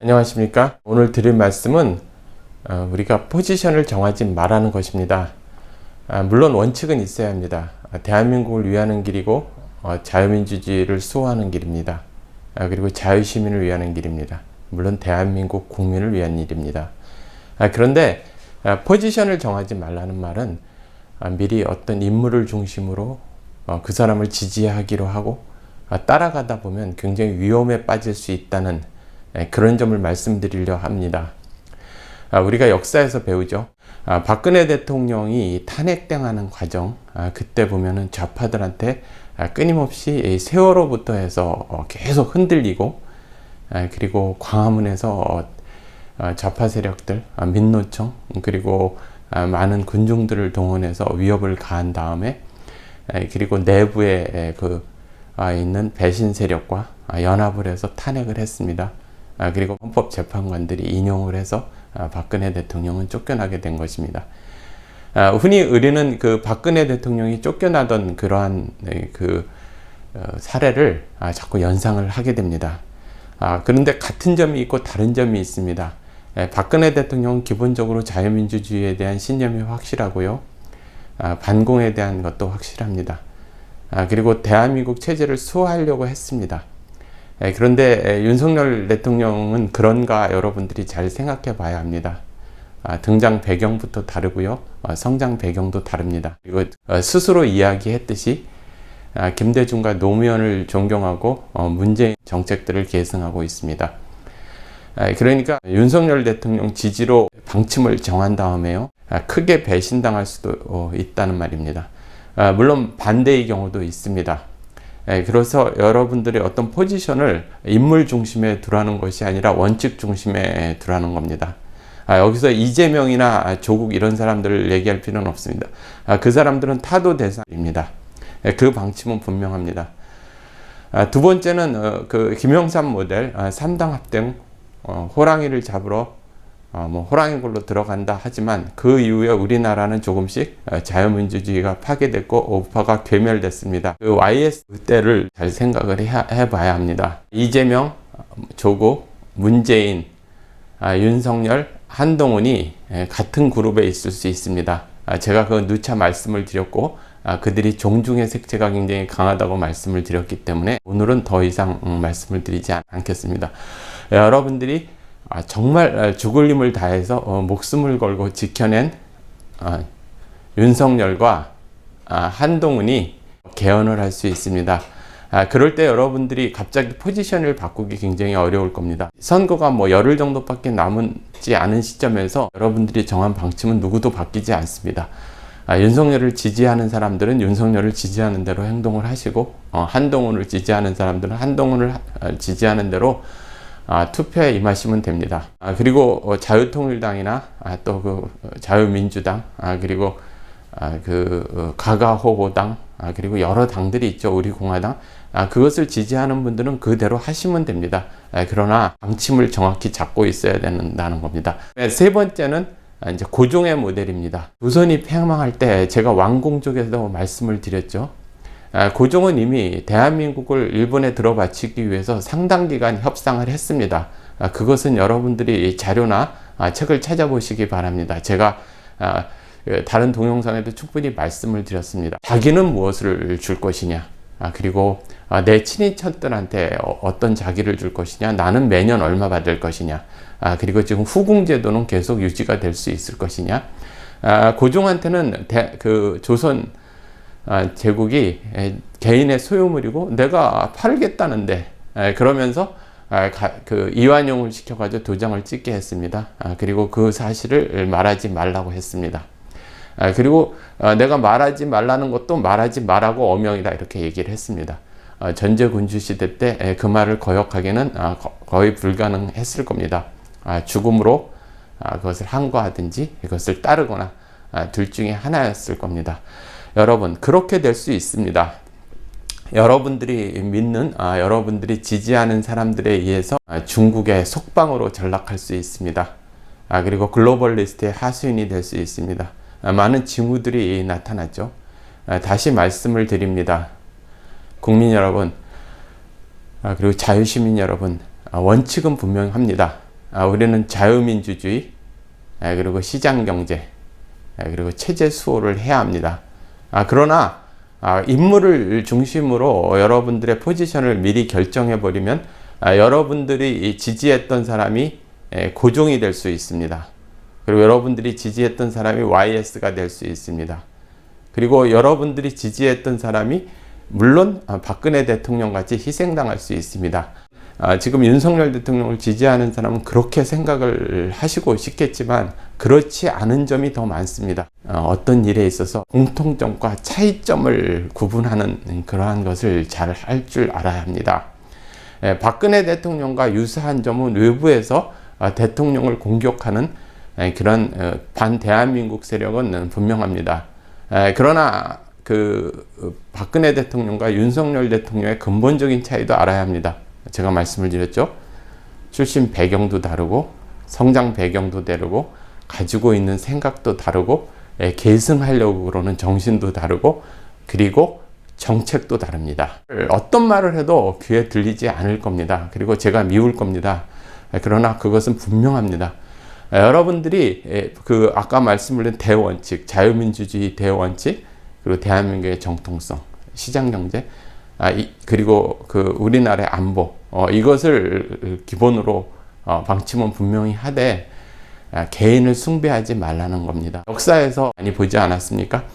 안녕하십니까? 오늘 드릴 말씀은 우리가 포지션을 정하지 말라는 것입니다. 물론 원칙은 있어야 합니다. 대한민국을 위하는 길이고 자유민주주의를 수호하는 길입니다. 그리고 자유시민을 위하는 길입니다. 물론 대한민국 국민을 위한 일입니다. 그런데 포지션을 정하지 말라는 말은 미리 어떤 인물을 중심으로 그 사람을 지지하기로 하고 따라가다 보면 굉장히 위험에 빠질 수 있다는 그런 점을 말씀드리려 합니다. 우리가 역사에서 배우죠. 박근혜 대통령이 탄핵당하는 과정, 그때 보면은 좌파들한테 끊임없이 세월호부터 해서 계속 흔들리고, 그리고 광화문에서 좌파 세력들, 민노총, 그리고 많은 군중들을 동원해서 위협을 가한 다음에, 그리고 내부에 있는 배신 세력과 연합을 해서 탄핵을 했습니다. 그리고 헌법재판관들이 인용을 해서 박근혜 대통령은 쫓겨나게 된 것입니다. 흔히 우리는 그 박근혜 대통령이 쫓겨나던 그러한 사례를 자꾸 연상을 하게 됩니다. 그런데 같은 점이 있고 다른 점이 있습니다. 박근혜 대통령은 기본적으로 자유민주주의에 대한 신념이 확실하고요. 반공에 대한 것도 확실합니다. 그리고 대한민국 체제를 수호하려고 했습니다. 그런데 윤석열 대통령은 그런가 여러분들이 잘 생각해 봐야 합니다. 등장 배경부터 다르고요. 성장 배경도 다릅니다. 그리고 스스로 이야기했듯이 김대중과 노무현을 존경하고 문재인 정책들을 계승하고 있습니다. 그러니까 윤석열 대통령 지지로 방침을 정한 다음에요. 크게 배신당할 수도 있다는 말입니다. 물론 반대의 경우도 있습니다. 그래서 여러분들의 어떤 포지션을 인물 중심에 두라는 것이 아니라 원칙 중심에 두라는 겁니다. 여기서 이재명이나 조국 이런 사람들을 얘기할 필요는 없습니다. 그 사람들은 타도 대상입니다. 그 방침은 분명합니다. 두 번째는 그 김영삼 모델 3당 합등 호랑이를 잡으러 호랑이굴로 들어간다 하지만 그 이후에 우리나라는 조금씩 자유민주주의가 파괴됐고 우파가 괴멸됐습니다. 그 YS 때를 잘 생각을 해봐야 합니다. 이재명, 조국, 문재인, 윤석열, 한동훈이 같은 그룹에 있을 수 있습니다. 제가 그 누차 말씀을 드렸고 그들이 종중의 색채가 굉장히 강하다고 말씀을 드렸기 때문에 오늘은 더 이상 말씀을 드리지 않겠습니다. 여러분들이 정말 죽을 힘을 다해서 목숨을 걸고 지켜낸 윤석열과 한동훈이 개헌을 할 수 있습니다. 그럴 때 여러분들이 갑자기 포지션을 바꾸기 굉장히 어려울 겁니다. 선거가 열흘 정도밖에 남지 않은 시점에서 여러분들이 정한 방침은 누구도 바뀌지 않습니다. 윤석열을 지지하는 사람들은 윤석열을 지지하는 대로 행동을 하시고 한동훈을 지지하는 사람들은 한동훈을 지지하는 대로 투표에 임하시면 됩니다. 그리고 자유통일당이나 또 그 자유민주당 그리고 가가호호당 그리고 여러 당들이 있죠. 우리 공화당 그것을 지지하는 분들은 그대로 하시면 됩니다. 그러나 방침을 정확히 잡고 있어야 된다는 겁니다. 세 번째는 이제 고종의 모델입니다. 조선이 패망할 때 제가 왕공족에서 말씀을 드렸죠. 고종은 이미 대한민국을 일본에 들어바치기 위해서 상당 기간 협상을 했습니다. 그것은 여러분들이 자료나 책을 찾아보시기 바랍니다. 제가 다른 동영상에도 충분히 말씀을 드렸습니다. 자기는 무엇을 줄 것이냐, 그리고 내 친인척들한테 어떤 자기를 줄 것이냐, 나는 매년 얼마 받을 것이냐, 그리고 지금 후궁제도는 계속 유지가 될 수 있을 것이냐. 고종한테는 조선 제국이 개인의 소유물이고 내가 팔겠다는데 그러면서 이완용을 시켜가지고 도장을 찍게 했습니다. 그리고 그 사실을 말하지 말라고 했습니다. 그리고 내가 말하지 말라는 것도 말하지 말라고 어명이다 이렇게 얘기를 했습니다. 전제군주시대 때 그 말을 거역하기는 거의 불가능했을 겁니다. 죽음으로 그것을 항거하든지 이것을 따르거나 둘 중에 하나였을 겁니다. 여러분, 그렇게 될 수 있습니다. 여러분들이 믿는, 여러분들이 지지하는 사람들에 의해서 중국의 속방으로 전락할 수 있습니다. 그리고 글로벌리스트의 하수인이 될 수 있습니다. 많은 징후들이 나타났죠. 다시 말씀을 드립니다. 국민 여러분, 그리고 자유시민 여러분, 원칙은 분명합니다. 우리는 자유민주주의, 그리고 시장경제, 그리고 체제 수호를 해야 합니다. 그러나 인물을 중심으로 여러분들의 포지션을 미리 결정해 버리면 여러분들이 지지했던 사람이 고종이 될 수 있습니다. 그리고 여러분들이 지지했던 사람이 YS가 될 수 있습니다. 그리고 여러분들이 지지했던 사람이 물론 박근혜 대통령 같이 희생당할 수 있습니다. 지금 윤석열 대통령을 지지하는 사람은 그렇게 생각을 하시고 싶겠지만 그렇지 않은 점이 더 많습니다. 어떤 일에 있어서 공통점과 차이점을 구분하는 그러한 것을 잘 할 줄 알아야 합니다. 박근혜 대통령과 유사한 점은 외부에서 대통령을 공격하는 그런 반대한민국 세력은 분명합니다. 그러나 박근혜 대통령과 윤석열 대통령의 근본적인 차이도 알아야 합니다. 제가 말씀을 드렸죠. 출신 배경도 다르고 성장 배경도 다르고 가지고 있는 생각도 다르고 계승하려고 그러는 정신도 다르고 그리고 정책도 다릅니다. 어떤 말을 해도 귀에 들리지 않을 겁니다. 그리고 제가 미울 겁니다. 그러나 그것은 분명합니다. 여러분들이 아까 말씀을 드린 대원칙, 자유민주주의 대원칙, 그리고 대한민국의 정통성, 시장경제, 그리고 우리나라의 안보, 이것을 기본으로 방침은 분명히 하되 개인을 숭배하지 말라는 겁니다. 역사에서 많이 보지 않았습니까?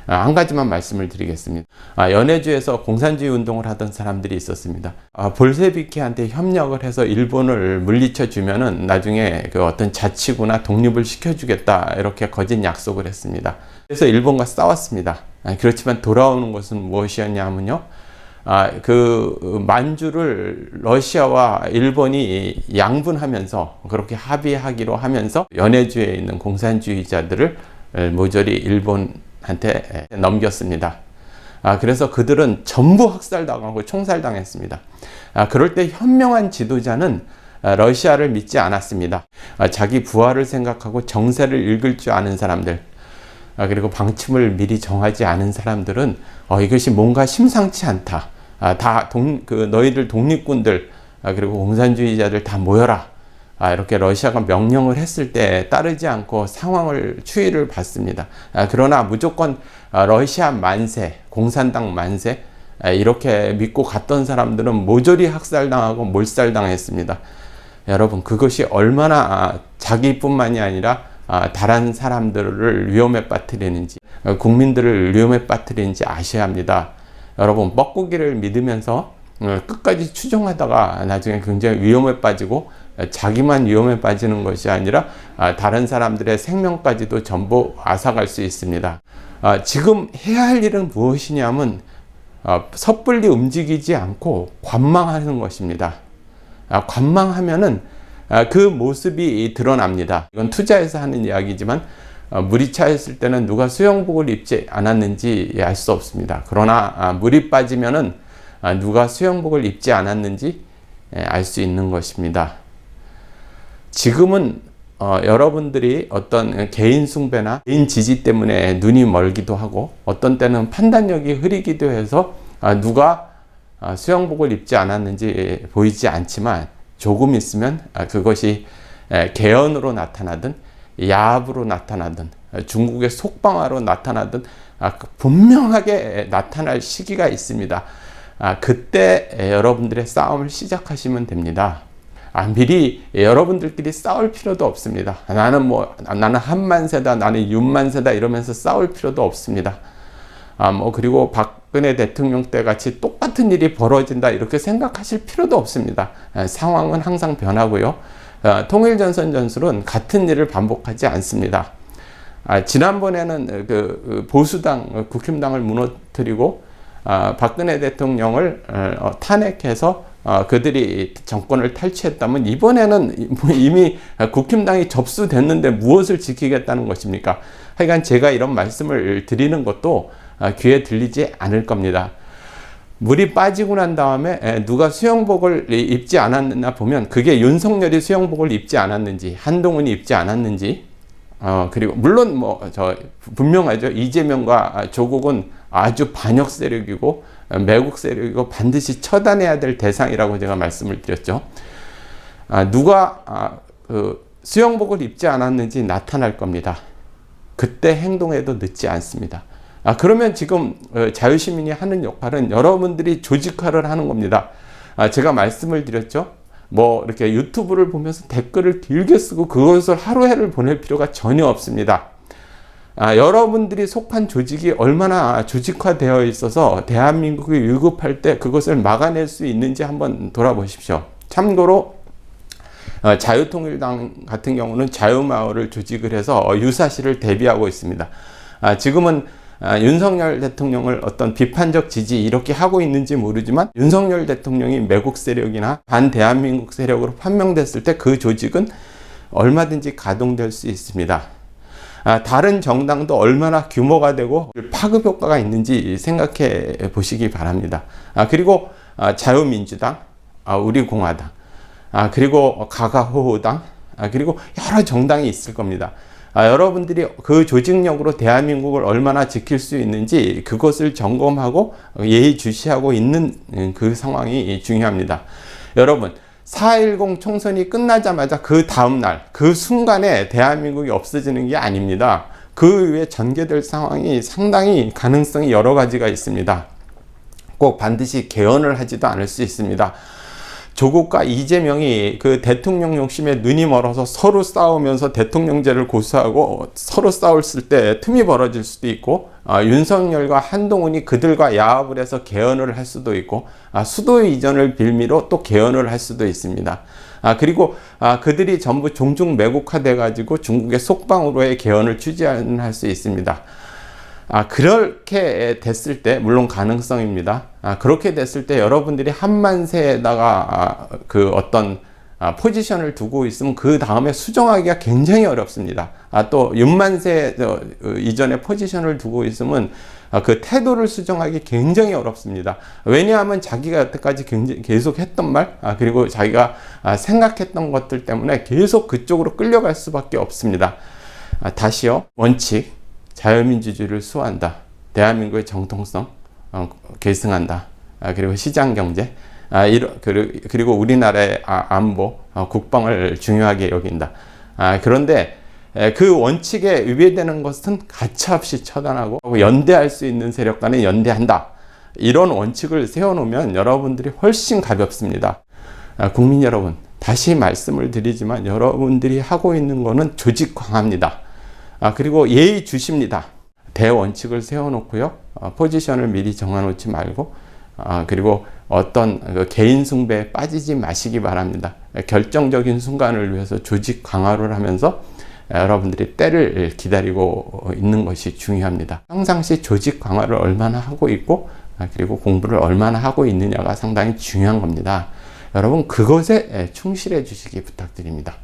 한 가지만 말씀을 드리겠습니다. 연해주에서 공산주의 운동을 하던 사람들이 있었습니다. 볼셰비키한테 협력을 해서 일본을 물리쳐 주면은 나중에 어떤 자치구나 독립을 시켜주겠다 이렇게 거짓 약속을 했습니다. 그래서 일본과 싸웠습니다. 그렇지만 돌아오는 것은 무엇이었냐면요. 만주를 러시아와 일본이 양분하면서 그렇게 합의하기로 하면서 연해주에 있는 공산주의자들을 모조리 일본한테 넘겼습니다. 그래서 그들은 전부 학살당하고 총살당했습니다. 그럴 때 현명한 지도자는 러시아를 믿지 않았습니다. 자기 부하를 생각하고 정세를 읽을 줄 아는 사람들, 그리고 방침을 미리 정하지 않은 사람들은 이것이 뭔가 심상치 않다. 너희들 독립군들, 그리고 공산주의자들 다 모여라. 이렇게 러시아가 명령을 했을 때 따르지 않고 추이를 받습니다. 그러나 무조건 러시아 만세, 공산당 만세, 이렇게 믿고 갔던 사람들은 모조리 학살당하고 몰살당했습니다. 여러분, 그것이 얼마나 자기뿐만이 아니라 다른 사람들을 위험에 빠뜨리는지, 국민들을 위험에 빠뜨리는지 아셔야 합니다. 여러분, 뻐꾸기를 믿으면서 끝까지 추종하다가 나중에 굉장히 위험에 빠지고 자기만 위험에 빠지는 것이 아니라 다른 사람들의 생명까지도 전부 앗아갈 수 있습니다. 지금 해야 할 일은 무엇이냐면 섣불리 움직이지 않고 관망하는 것입니다. 관망하면은 그 모습이 드러납니다. 이건 투자에서 하는 이야기지만 물이 차있을 때는 누가 수영복을 입지 않았는지 알 수 없습니다. 그러나 물이 빠지면은 누가 수영복을 입지 않았는지 알 수 있는 것입니다. 지금은 여러분들이 어떤 개인 숭배나 개인 지지 때문에 눈이 멀기도 하고 어떤 때는 판단력이 흐리기도 해서 누가 수영복을 입지 않았는지 보이지 않지만 조금 있으면 그것이 개연으로 나타나든 야합으로 나타나든 중국의 속방화로 나타나든 분명하게 나타날 시기가 있습니다. 그때 여러분들의 싸움을 시작하시면 됩니다. 미리 여러분들끼리 싸울 필요도 없습니다. 나는 한만세다, 나는 윤만세다 이러면서 싸울 필요도 없습니다. 그리고 박근혜 대통령 때 같이 똑같은 일이 벌어진다 이렇게 생각하실 필요도 없습니다. 상황은 항상 변하고요. 통일전선 전술은 같은 일을 반복하지 않습니다. 지난번에는 보수당, 국힘당을 무너뜨리고 박근혜 대통령을 탄핵해서 그들이 정권을 탈취했다면 이번에는 이미 국힘당이 접수됐는데 무엇을 지키겠다는 것입니까? 하여간 제가 이런 말씀을 드리는 것도 귀에 들리지 않을 겁니다. 물이 빠지고 난 다음에 누가 수영복을 입지 않았나 보면 그게 윤석열이 수영복을 입지 않았는지 한동훈이 입지 않았는지 그리고 물론 분명하죠. 이재명과 조국은 아주 반역 세력이고 매국 세력이고 반드시 처단해야 될 대상이라고 제가 말씀을 드렸죠. 누가 수영복을 입지 않았는지 나타날 겁니다. 그때 행동해도 늦지 않습니다. 그러면 지금 자유시민이 하는 역할은 여러분들이 조직화를 하는 겁니다. 제가 말씀을 드렸죠. 뭐 이렇게 유튜브를 보면서 댓글을 길게 쓰고 그것을 하루해를 보낼 필요가 전혀 없습니다. 여러분들이 속한 조직이 얼마나 조직화되어 있어서 대한민국이 위급할 때 그것을 막아낼 수 있는지 한번 돌아보십시오. 참고로 자유통일당 같은 경우는 자유마을을 조직을 해서 유사시를 대비하고 있습니다. 지금은 윤석열 대통령을 어떤 비판적 지지 이렇게 하고 있는지 모르지만 윤석열 대통령이 매국 세력이나 반대한민국 세력으로 판명됐을 때 그 조직은 얼마든지 가동될 수 있습니다. 다른 정당도 얼마나 규모가 되고 파급 효과가 있는지 생각해 보시기 바랍니다. 그리고 자유민주당, 우리공화당, 그리고 가가호호당, 그리고 여러 정당이 있을 겁니다. 여러분들이 그 조직력으로 대한민국을 얼마나 지킬 수 있는지 그것을 점검하고 예의주시하고 있는 그 상황이 중요합니다. 여러분, 4.10 총선이 끝나자마자 그 다음날, 그 순간에 대한민국이 없어지는 게 아닙니다. 그 위에 전개될 상황이 상당히 가능성이 여러 가지가 있습니다. 꼭 반드시 개헌을 하지도 않을 수 있습니다. 조국과 이재명이 그 대통령 욕심에 눈이 멀어서 서로 싸우면서 대통령제를 고수하고 서로 싸웠을 때 틈이 벌어질 수도 있고, 윤석열과 한동훈이 그들과 야합을 해서 개헌을 할 수도 있고, 수도 이전을 빌미로 또 개헌을 할 수도 있습니다. 그리고 그들이 전부 종중 매국화돼 가지고 중국의 속방으로의 개헌을 추진할 수 있습니다. 그렇게 됐을 때, 물론 가능성입니다. 그렇게 됐을 때 여러분들이 한만세에다가 그 어떤 포지션을 두고 있으면 그 다음에 수정하기가 굉장히 어렵습니다. 또 윤만세 이전에 포지션을 두고 있으면 그 태도를 수정하기 굉장히 어렵습니다. 왜냐하면 자기가 여태까지 계속 했던 말, 그리고 자기가 생각했던 것들 때문에 계속 그쪽으로 끌려갈 수밖에 없습니다. 다시요, 원칙. 자유민주주의를 수호한다. 대한민국의 정통성 계승한다. 그리고 시장경제, 그리고 우리나라의 안보, 국방을 중요하게 여긴다. 그런데 그 원칙에 위배되는 것은 가차없이 처단하고 연대할 수 있는 세력과는 연대한다. 이런 원칙을 세워놓으면 여러분들이 훨씬 가볍습니다. 국민 여러분, 다시 말씀을 드리지만 여러분들이 하고 있는 것은 조직 강화입니다. 그리고 예의 주십니다. 대원칙을 세워놓고요. 포지션을 미리 정해놓지 말고, 그리고 어떤 개인 숭배에 빠지지 마시기 바랍니다. 결정적인 순간을 위해서 조직 강화를 하면서 여러분들이 때를 기다리고 있는 것이 중요합니다. 평상시 조직 강화를 얼마나 하고 있고, 그리고 공부를 얼마나 하고 있느냐가 상당히 중요한 겁니다. 여러분, 그것에 충실해 주시기 부탁드립니다.